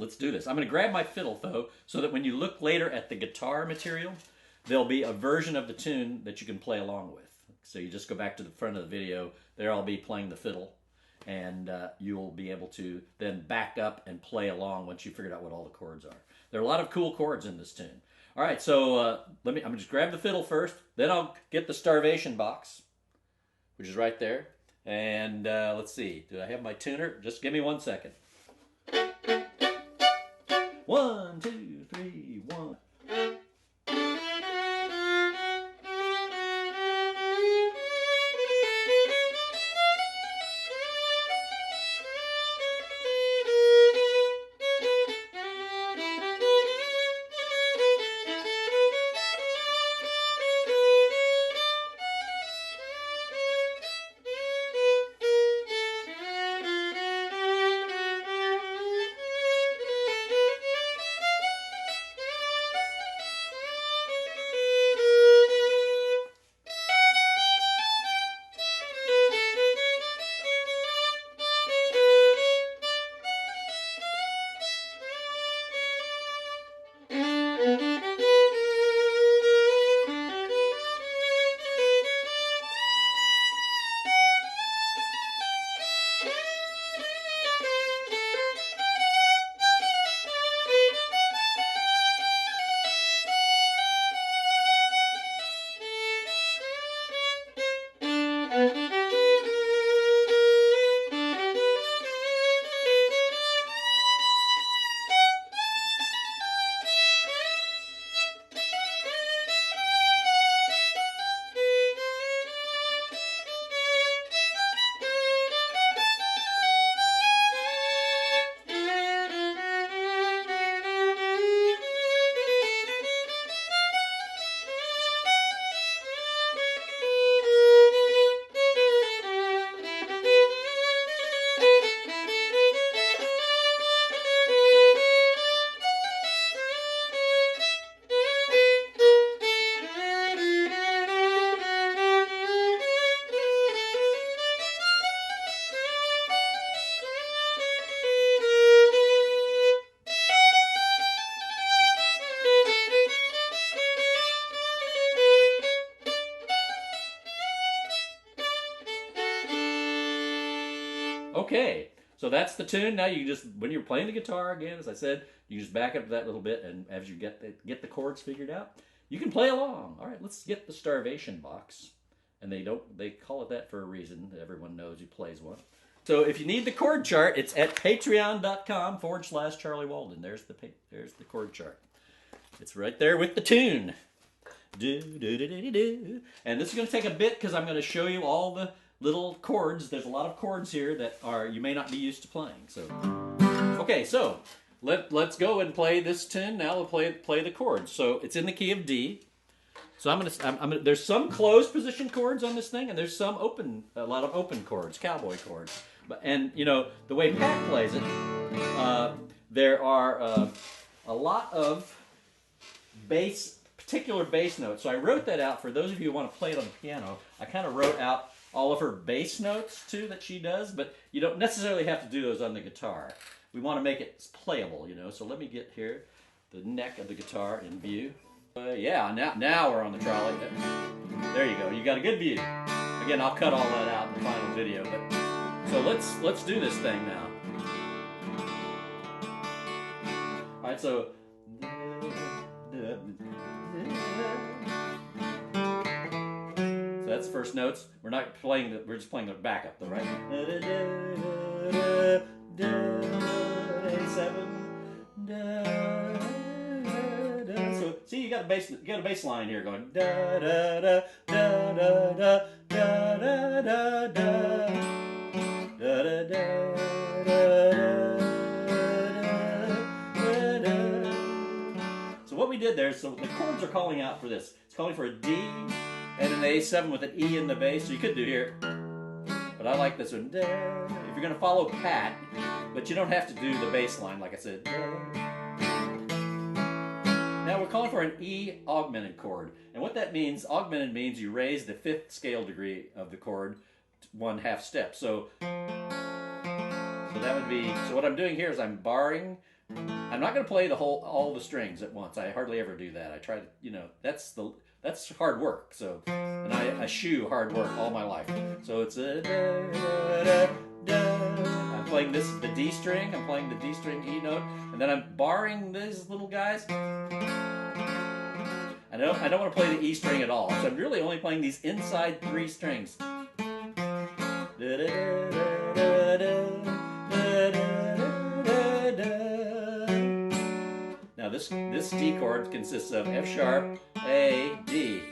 let's do this. I'm going to grab my fiddle though, so that when you look later at the guitar material, there'll be a version of the tune that you can play along with. So you just go back to the front of the video. There I'll be playing the fiddle, and you'll be able to then back up and play along once you figured out what all the chords are. There are a lot of cool chords in this tune. All right, so I'm gonna just grab the fiddle first, then I'll get the starvation box, which is right there. And let's see, do I have my tuner? Just give me 1 second. 1, 2, 3, 1. Okay, so that's the tune. Now you can just, when you're playing the guitar again, as I said, you just back up that little bit, and as you get the chords figured out, you can play along. All right, let's get the starvation box. And they call it that for a reason. Everyone knows who plays one. So if you need the chord chart, it's at patreon.com/Charlie Walden. There's the chord chart. It's right there with the tune. Do, do, do, do, do. And this is going to take a bit because I'm going to show you all the little chords. There's a lot of chords here that you may not be used to playing. So, okay, so let's go and play this tune. Now we'll play the chords. So it's in the key of D. So I'm gonna there's some closed position chords on this thing, and there's some a lot of open chords, cowboy chords. And you know the way Pat plays it, there are a lot of particular bass notes. So I wrote that out for those of you who want to play it on the piano. I kind of wrote out all of her bass notes too that she does, but you don't necessarily have to do those on the guitar. We want to make it playable, you know. So let me get here the neck of the guitar in view. Yeah, now we're on the trolley. There you go. You got a good view. Again, I'll cut all that out in the final video. But so let's do this thing now. All right, so. So that's the first notes. We're not playing we're just playing the backup, though, right? So see, you got a bass line here going da da da da da da da da da da da da. So what we did there, so the chords are calling out for this. It's calling for a D and an A7 with an E in the bass. So you could do here, but I like this one. If you're going to follow Pat, but you don't have to do the bass line like I said. Now we're calling for an E augmented chord. And what that means, augmented means you raise the 5th scale degree of the chord 1/2 step. So that would be, so what I'm doing here is I'm barring I'm not going to play all the strings at once. I hardly ever do that. I try to, that's hard work. So, and I eschew hard work all my life. So it's a I'm playing the D string. I'm playing the D string E note, and then I'm barring these little guys. I don't want to play the E string at all. So I'm really only playing these inside 3 strings. Now this D chord consists of F sharp, A, D.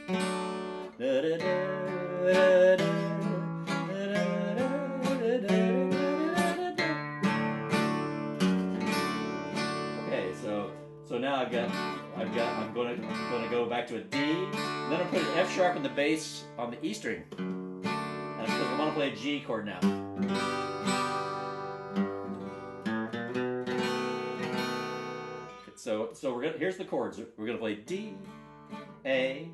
Okay, so now I'm going to go back to a D. And then I'm putting F sharp in the bass on the E string. Because I want to play a G chord now. So here's the chords. We're gonna play D, A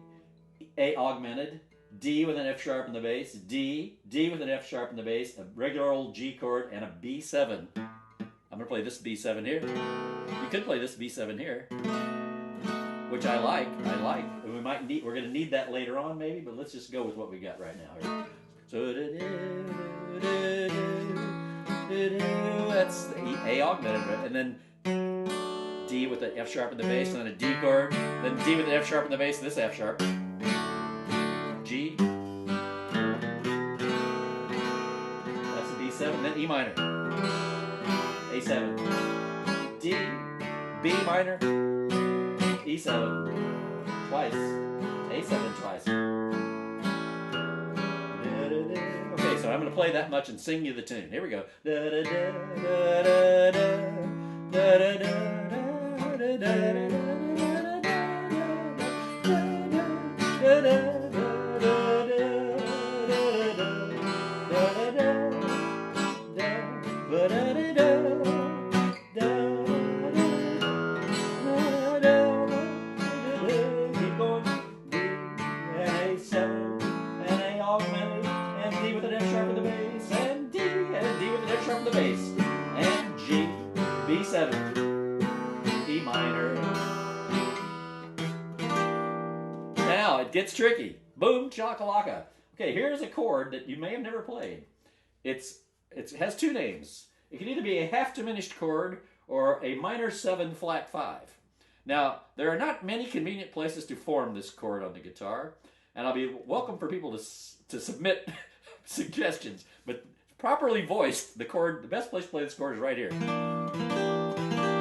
augmented, D with an F sharp in the bass, D with an F sharp in the bass, a regular old G chord, and a B7. I'm gonna play this B7 here. You could play this B7 here, which I like. We're gonna need that later on maybe, but let's just go with what we got right now. So that's the A augmented, right? And then D with the F sharp in the bass, and then a D chord, then D with the F sharp in the bass, and this F sharp, G, that's a B7, then E minor, A7, D, B minor, E7, twice, A7 twice. Okay, so I'm going to play that much and sing you the tune. Here we go. Keep going. D and A7 and A augmented and D with an F sharp in the bass and D with an F sharp in the bass and G, B7. E minor. Now it gets tricky. Boom, chakalaka. Okay, here's a chord that you may have never played. It has 2 names. It can either be a half diminished chord or a minor 7 flat 5. Now, there are not many convenient places to form this chord on the guitar, and I'll be welcome for people to submit suggestions, but properly voiced, the best place to play this chord is right here.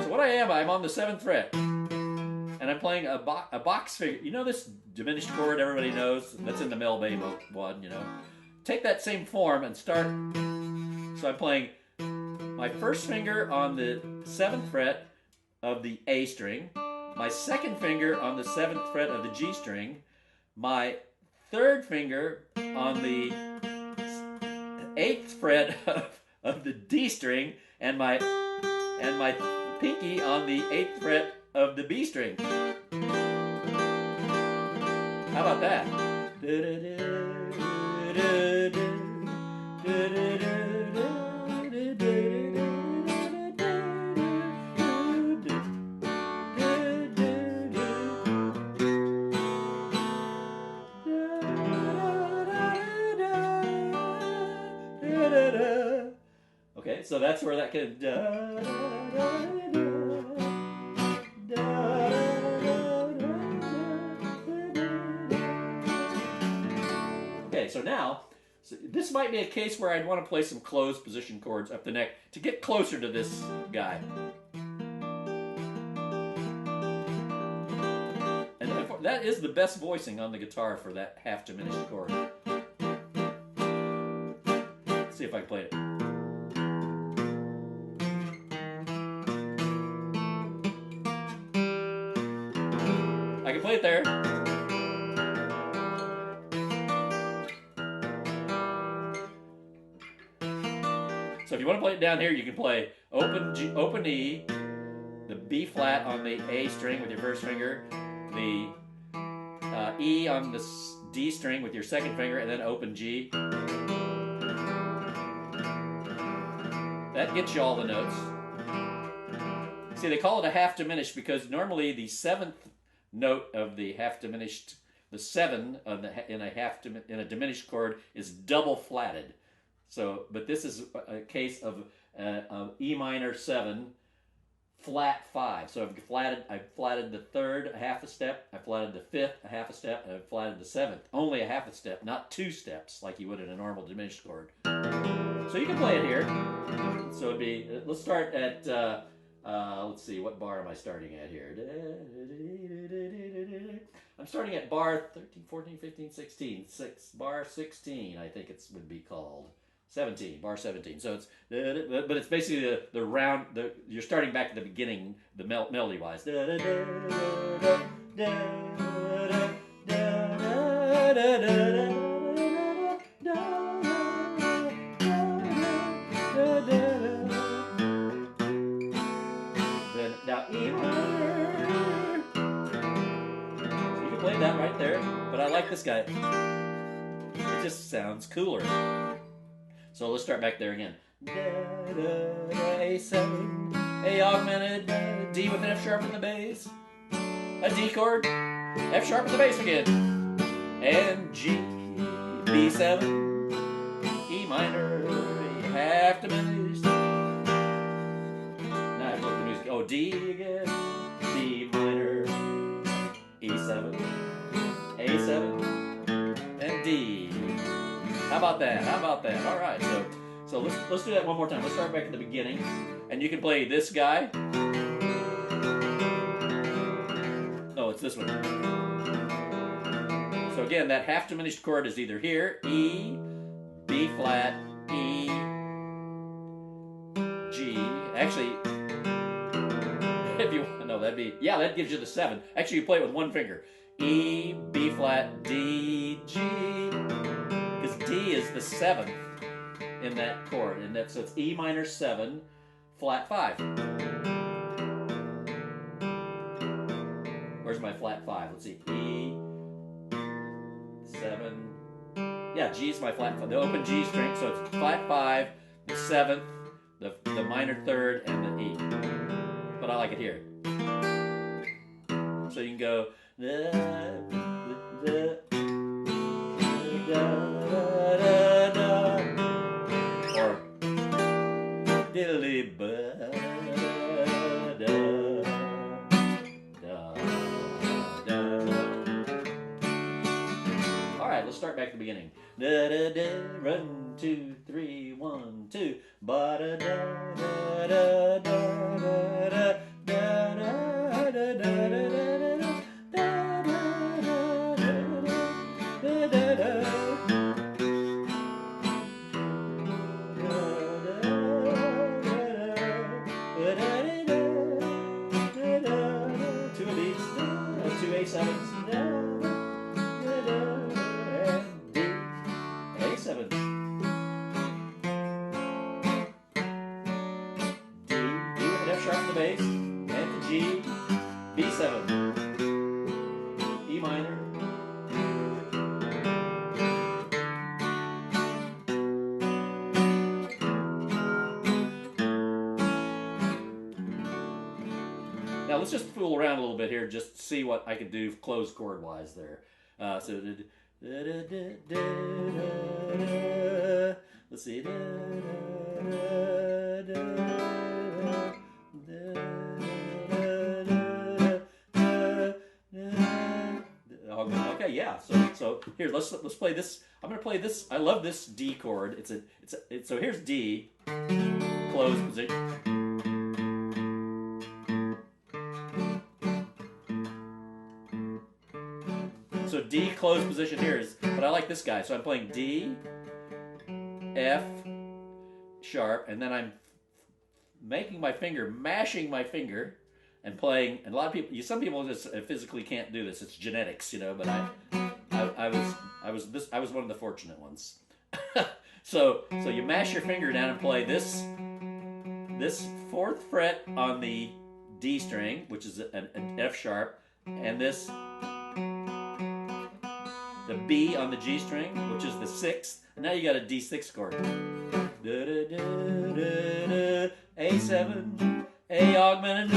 What I'm on the 7th fret, and I'm playing a box figure. You know this diminished chord everybody knows? That's in the Mel Bay one, Take that same form and start. So I'm playing my first finger on the 7th fret of the A string, my second finger on the 7th fret of the G string, my third finger on the 8th fret of the D string, and my pinky on the 8th fret of the B string. How about that? Okay, so that's where that can. Okay, so now, this might be a case where I'd want to play some closed position chords up the neck to get closer to this guy. And that is the best voicing on the guitar for that half diminished chord. Let's see if I can play it. I can play it there. So if you want to play it down here, you can play open G, open E, the B flat on the A string with your first finger, the E on the D string with your second finger, and then open G. That gets you all the notes. See, they call it a half diminished because normally the seventh note of the half diminished, the seven in a diminished chord is double flatted. So, but this is a case of E minor 7, flat 5. So I flatted the third a half a step, I flatted the fifth a half a step, and I flatted the seventh only a half a step, not 2 steps like you would in a normal diminished chord. So you can play it here. So it'd be, let's start at, let's see, what bar am I starting at here? I'm starting at bar 13, 14, 15, 16, bar 16, I think it would be called. 17, bar 17. So it's, but it's basically the round, you're starting back at the beginning, the melody wise. Now E minor. So you can play that right there, but I like this guy. It just sounds cooler. So let's start back there again. A7, A augmented, D with an F sharp in the bass, a D chord, F sharp in the bass again, and G, B7, E minor, half diminished. Now I have to look at the music. Oh, D again, B minor, E7, A7, and D. How about that? How about that? All right, so let's do that one more time. Let's start back at the beginning, and you can play this guy. Oh, it's this one. So again, that half diminished chord is either here, E, B flat, E, G. Actually, if you no, that'd be that gives you the 7. Actually, you play it with one finger. E, B flat, D, G. Because D is the 7th in that chord, and so it's E minor 7, flat 5. Where's my flat 5? Let's see, E 7. Yeah, G is my flat 5. The open G string, so it's flat 5, the 7th, the minor 3rd, and the E. But I like it here. So you can go. Or diddly ba da da da. All right, let's start back at the beginning. Da da da, 1, 2, 3, 1, 2. Ba da da da da da da da da da da da. Bass, and the G, B7, E minor, now let's just fool around a little bit here, just to see what I can do closed chord wise there. So let's see. Okay, yeah. So here, let's play this. I'm gonna play this. I love this D chord. So here's D, closed position. So D closed position here is, but I like this guy. So I'm playing D, F sharp, and then I'm making my finger, mashing my finger, and playing. And a lot of people, some people just physically can't do this. It's genetics, you know. But I was one of the fortunate ones. So you mash your finger down and play this 4th fret on the D string, which is an F sharp, and this the B on the G string, which is the 6th. Now you got a D6 chord. A7, A augmented,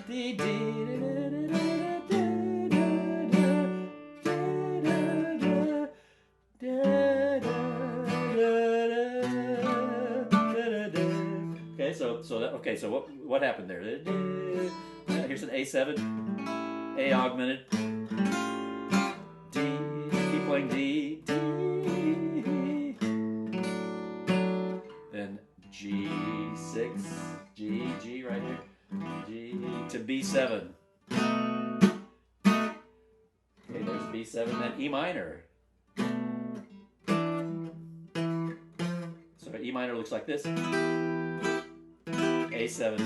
D, D, okay, so what happened there? Here's an A7, A augmented, D, keep playing D, D, then G6, G, G right here, G to B7. Okay, there's B7, then E minor. So E minor looks like this. A7,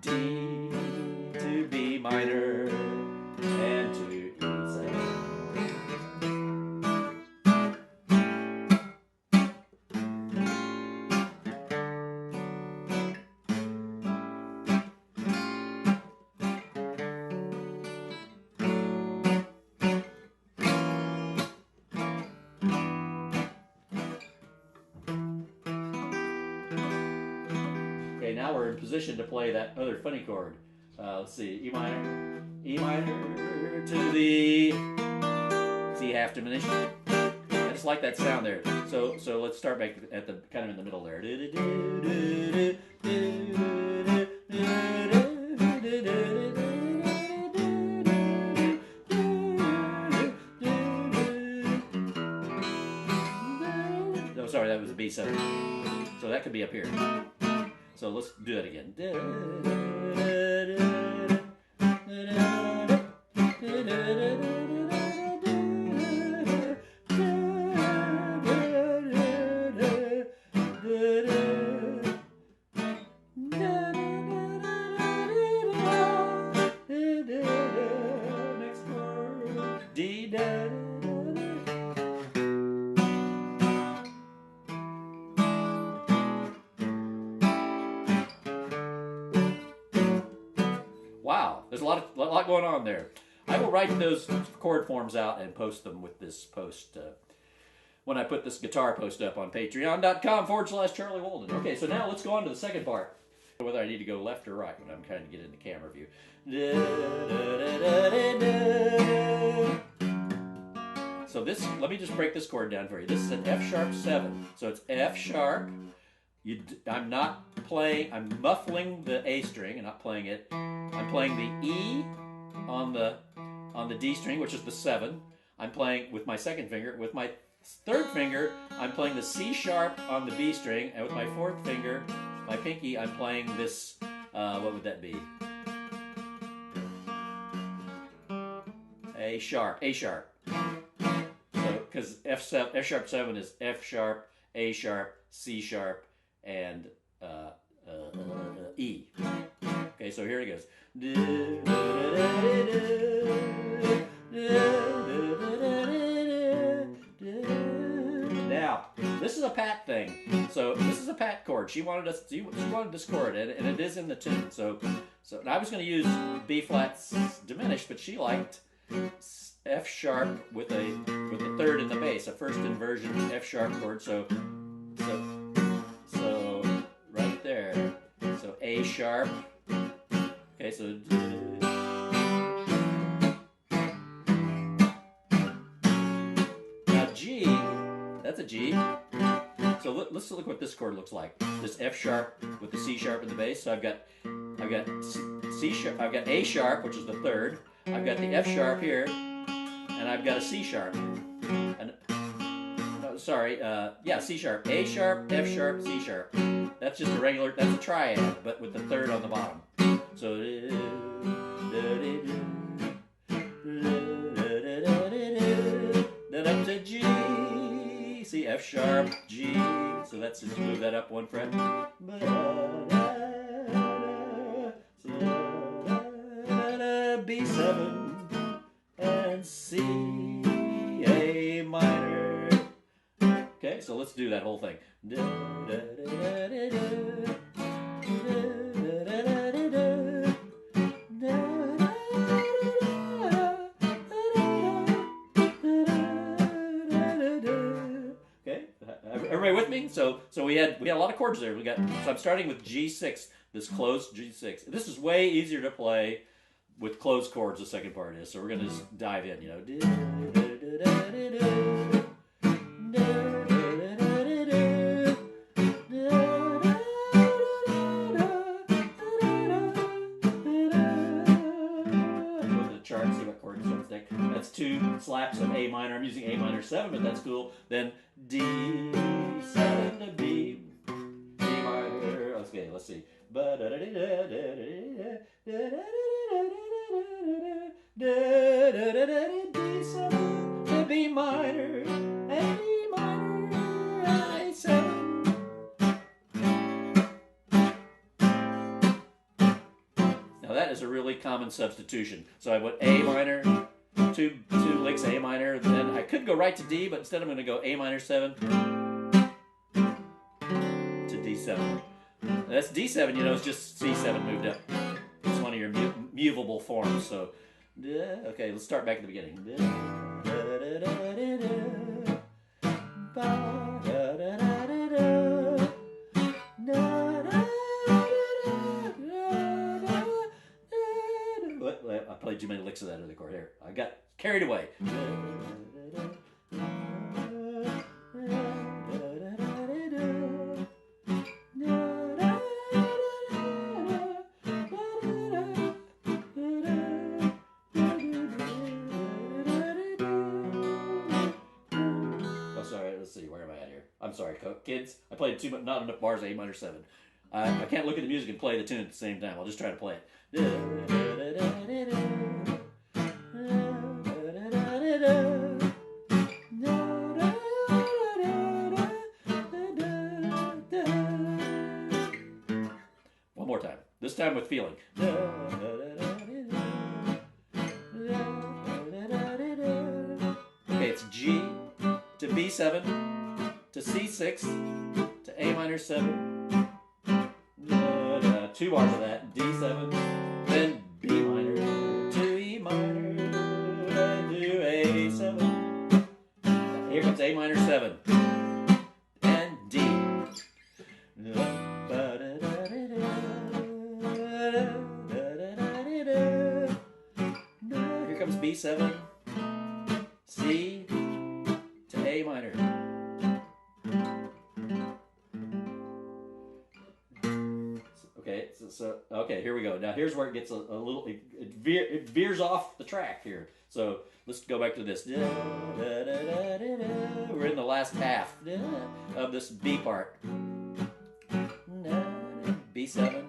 D to B minor, and to E7. Okay, now we're in position to play that other funny chord. Let's see, E minor to the C half diminished. I just like that sound there. So let's start back at the kind of in the middle there. No, sorry, that was a B7. So that could be up here. So let's do that again. Next chord. D, da, da. Wow, there's a lot going on there. I will write those chord forms out and post them with this post when I put this guitar post up on patreon.com/Charlie Walden. Okay, so now let's go on to the second part. Whether I need to go left or right when I'm trying to get in the camera view. So this, let me just break this chord down for you. This is an F sharp 7. So it's F sharp. I'm not playing, I'm muffling the A string and not playing it. I'm playing the E on the D string, which is the 7. I'm playing with my second finger. With my third finger, I'm playing the C sharp on the B string, and with my fourth finger, my pinky, I'm playing this, what would that be? A sharp. So, because F sharp 7 is F sharp, A sharp, C sharp, and E. Okay, so here it goes. Now, this is a pat thing. So this is a pat chord. She wanted this chord, and it is in the tune. So and I was going to use B flats diminished, but she liked F sharp with the third in the bass, a first inversion F sharp chord. So right there. So A sharp. Okay, so now G, that's a G. So let's look what this chord looks like. This F sharp with the C sharp in the bass. So I've got C sharp, I've got A sharp, which is the third. I've got the F sharp here, and I've got a C sharp. And yeah, C sharp, A sharp, F sharp, C sharp. That's just a regular, that's a triad, but with the third on the bottom. So then up to G. See, F sharp, G. So that's just move that up one fret. B7 and C, A minor. Okay, so let's do that whole thing. everybody with me? So we had a lot of chords there. So I'm starting with G6, this closed G6. This is way easier to play with closed chords. The second part is. So we're gonna just dive in. You know. That's 2 slaps of A minor. I'm using A minor 7, but that's cool. Then D7 to B minor. Okay, let's see. D7 to B minor and E minor A7. Now that is a really common substitution. So I went A minor. Two licks A minor, then I could go right to D, but instead I'm going to go A minor 7 to D7. That's D7, you know, it's just C7 moved up. It's one of your movable forms. So, okay, let's start back at the beginning. I played too many licks of that other chord. Here, I got carried away. Oh, sorry. Let's see. Where am I at here? I'm sorry, kids. I played not enough bars of A minor 7. I can't look at the music and play the tune at the same time. I'll just try to play it. One more time. This time with feeling. Okay, it's G to B7 to C6 to A minor 7. 2 bars of that, D7, then B minor to E minor to A7. Here comes A minor 7 and D. Here comes B7, C to A minor. Okay, here we go. Now here's where it gets a little, it veers off the track here. So let's go back to this. We're in the last half of this B part. B7.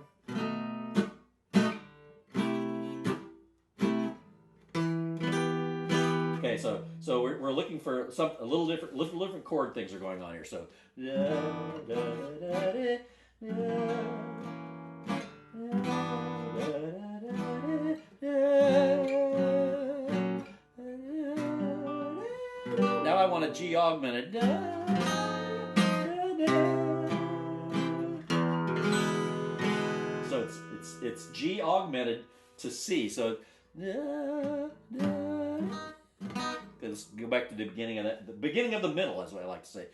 Okay, so we're looking for a little different chord things are going on here. So. Now I want a G augmented. So it's G augmented to C. So let's go back to the beginning of that. The beginning of the middle, that's what I like to say.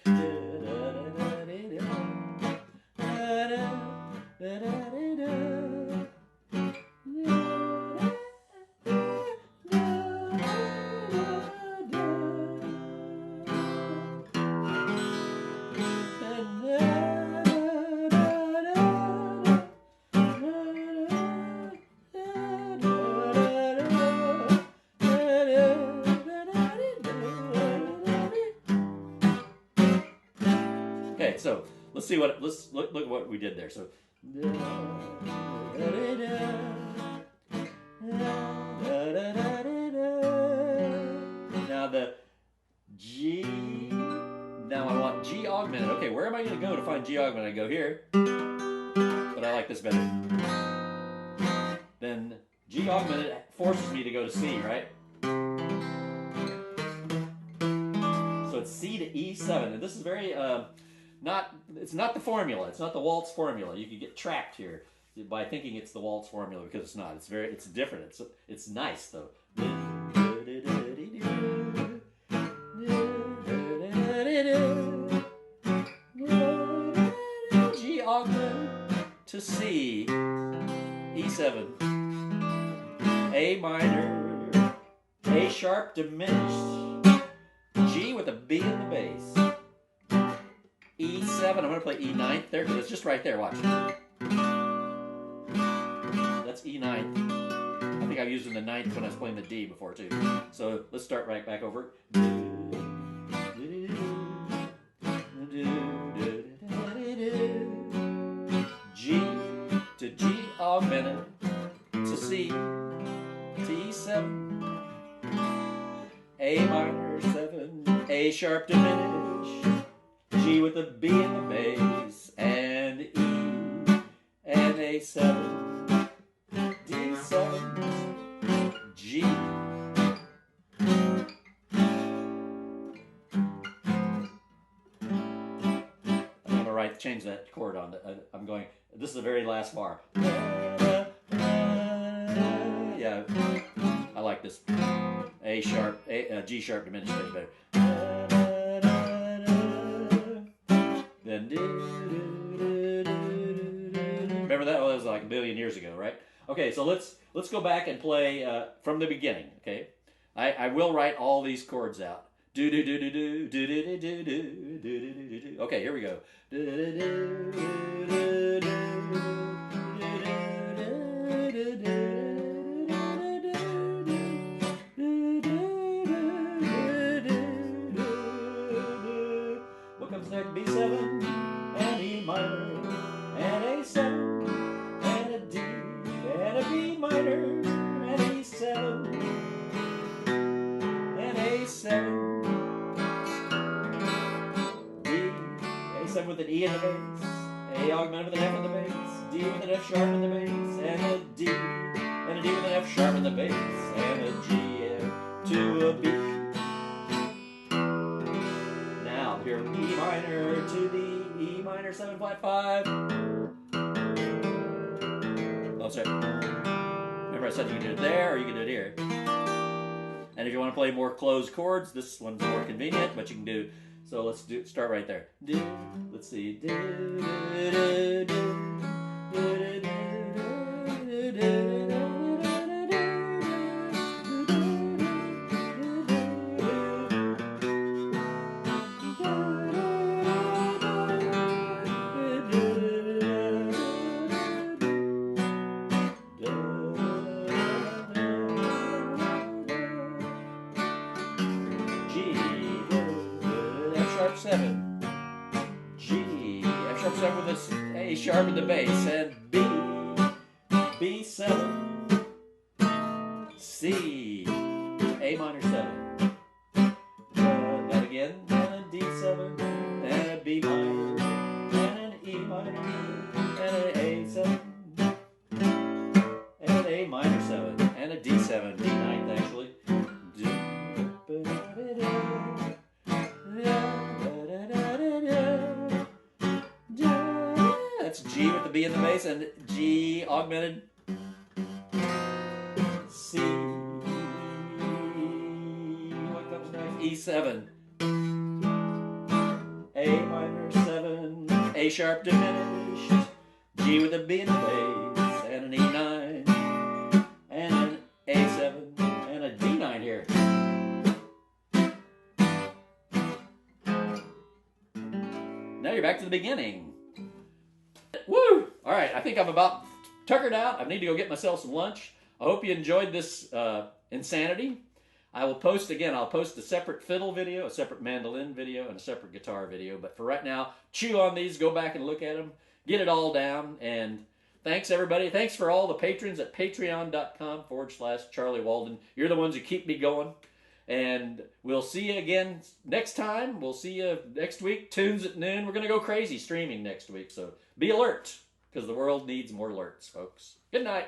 Okay, so let's see what look at what we did there. So now the G. Now I want G augmented. Okay, where am I going to go to find G augmented? I go here, but I like this better. Then G augmented forces me to go to C, right? So it's C to E7, and this is very it's not the formula. It's not the waltz formula. You could get trapped here by thinking it's the waltz formula because it's not. It's different. It's nice though. C, E7, A minor, A sharp diminished, G with a B in the bass, E7, I'm going to play E9 there because it's just right there, watch. That's E9. I think I've used in the ninth when I was playing the D before too. So let's start right back over. G to G augmented to C to E7, A minor 7, A sharp diminished, G with a B in the bass, and E and A7, D7, G. Change that chord on. I'm going. This is the very last bar. Yeah, I like this. A sharp, G sharp diminished better. Then remember that? Oh, that was like a billion years ago, right? Okay, so let's go back and play from the beginning. Okay, I will write all these chords out. Do do do do do do do do do do do do do. Okay, here we go. What comes next? B7 and E minor and A7 and a D and a B minor and E7 and A7. A7 with an E in the bass, A augmented with an F in the bass, D with an F sharp in the bass, and a D with an F sharp in the bass, and a G to a B. Now here E minor to the E minor 7 flat 5. Oh, sorry. Remember I said you can do it there or you can do it here. And if you want to play more closed chords, this one's more convenient, but you can do. So let's start right there. Let's see. Sharp 7, G, F sharp 7 with a A sharp in the bass, and B, B7, C, A minor 7, that again, and a D7, and a B minor, and an E minor, and an A7, and an A minor 7, and a D7, D9 actually. That's G with the B in the bass and G augmented. C. What comes next? E7. A minor 7. A sharp diminished. G with a B in the bass and an E9 and an A7 and a D9 here. Now you're back to the beginning. Woo! All right, I think I'm about tuckered out. I need to go get myself some lunch. I hope you enjoyed this insanity. I will post again. I'll post a separate fiddle video, a separate mandolin video, and a separate guitar video. But for right now, chew on these, go back and look at them, get it all down. And thanks, everybody. Thanks for all the patrons at patreon.com/Charlie Walden. You're the ones who keep me going. And we'll see you again next time. We'll see you next week, tunes at noon. We're going to go crazy streaming next week. So be alert, because the world needs more alerts, folks. Good night.